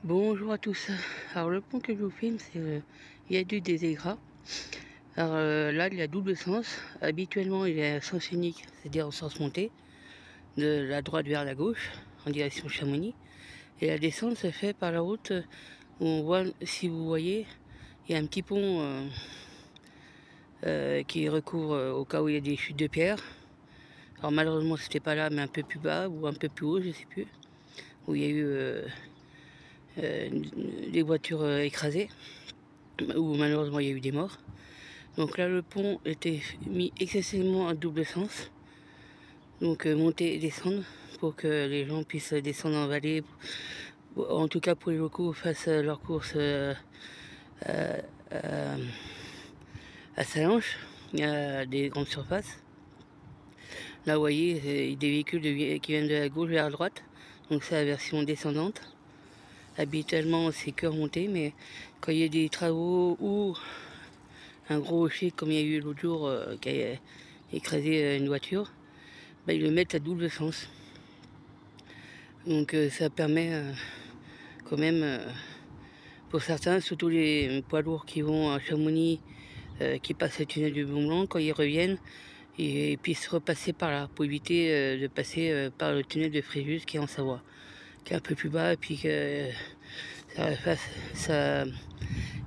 Bonjour à tous. Alors le pont que je vous filme, c'est le viaduc des Aigras. Alors là, il y a double sens. Habituellement, il est à sens unique, c'est-à-dire en sens montée, de la droite vers la gauche, en direction Chamonix. Et la descente se fait par la route où on voit, si vous voyez, il y a un petit pont qui recouvre au cas où il y a des chutes de pierre. Alors malheureusement, c'était pas là, mais un peu plus bas ou un peu plus haut, je sais plus, où il y a eu des voitures écrasées, où malheureusement il y a eu des morts. Donc là, le pont était mis excessivement à double sens, donc monter et descendre pour que les gens puissent descendre en vallée, en tout cas pour les locaux fassent leurs courses à Salanches, à des grandes surfaces. Là, vous voyez, c'est des véhicules qui viennent de la gauche vers la droite, donc c'est la version descendante. Habituellement, c'est que remonter, mais quand il y a des travaux ou un gros rocher comme il y a eu l'autre jour qui a écrasé une voiture, ils le mettent à double sens. Donc ça permet quand même, pour certains, surtout les poids lourds qui vont à Chamonix, qui passent le tunnel du Mont-Blanc, quand ils reviennent, ils puissent repasser par là, pour éviter de passer par le tunnel de Fréjus qui est en Savoie, qui est un peu plus bas, et puis que ça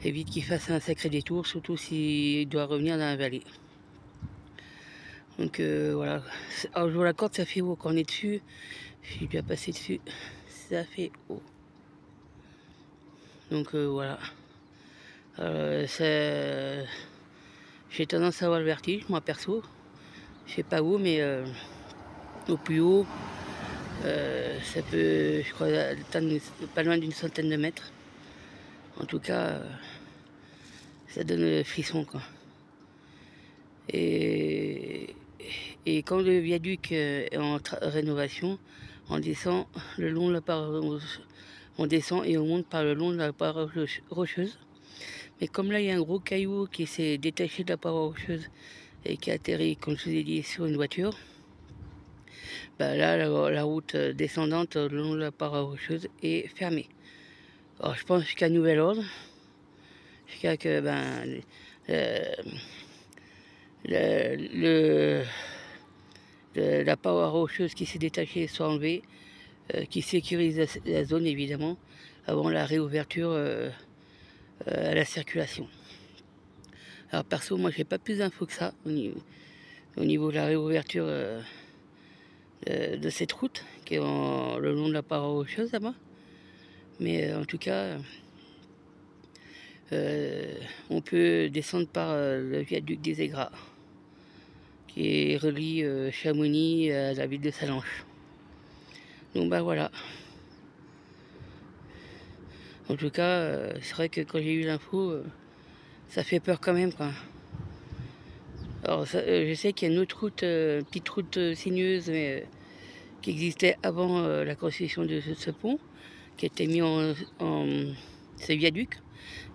évite qu'il fasse un sacré détour, surtout s'il doit revenir dans la vallée. Donc voilà. Alors je vous l'accorde, ça fait haut quand on est dessus. Je suis déjà passé dessus, ça fait haut. Donc voilà. J'ai tendance à avoir le vertige, moi perso. Je sais pas où, mais au plus haut, ça peut, je crois, atteindre pas loin d'une centaine de mètres. En tout cas, ça donne le frisson, quoi. Et quand le viaduc est en rénovation, on descend le long de la paroi, on descend et on monte par le long de la paroi rocheuse. Mais comme là, il y a un gros caillou qui s'est détaché de la paroi rocheuse et qui a atterri, comme je vous ai dit, sur une voiture, là, la route descendante le long de la paroi rocheuse est fermée. Alors, je pense jusqu'à nouvel ordre, jusqu'à que la paroi rocheuse qui s'est détachée soit enlevée, qui sécurise la zone évidemment, avant la réouverture à la circulation. Alors perso, moi j'ai pas plus d'infos que ça au niveau de la réouverture de cette route qui est le long de la paroi rocheuse là-bas. Mais en tout cas, on peut descendre par le viaduc des Aigras, qui relie Chamonix à la ville de Salanches. Donc voilà. En tout cas, c'est vrai que quand j'ai eu l'info, ça fait peur quand même, quoi. Alors je sais qu'il y a une autre route, petite route sinueuse, mais qui existait avant la construction de ce pont, qui a été mis ce viaduc,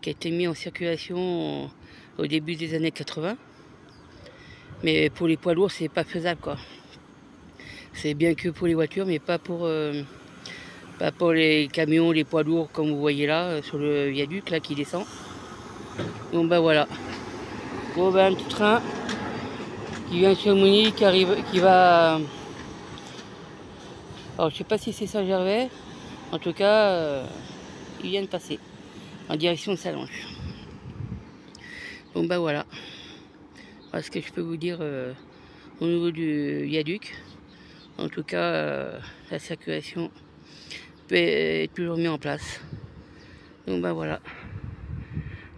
qui a été mis en circulation au début des années 80. Mais pour les poids lourds, c'est pas faisable, quoi. C'est bien que pour les voitures, mais pas pour les camions, les poids lourds, comme vous voyez là, sur le viaduc là qui descend. Donc voilà. Bon un petit train qui vient de Chamonix, qui va. Alors je sais pas si c'est Saint-Gervais. En tout cas, il vient de passer en direction de Salanches. Donc voilà. Voilà ce que je peux vous dire au niveau du viaduc. En tout cas, la circulation est toujours mise en place. Donc voilà.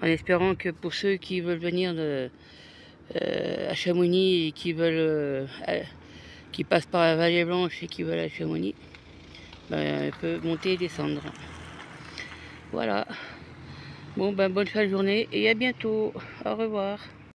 En espérant que pour ceux qui veulent venir à Chamonix et qui passent par la Vallée Blanche et qui veulent à Chamonix, ils peuvent monter et descendre. Voilà. Bon bonne fin de journée et à bientôt. Au revoir.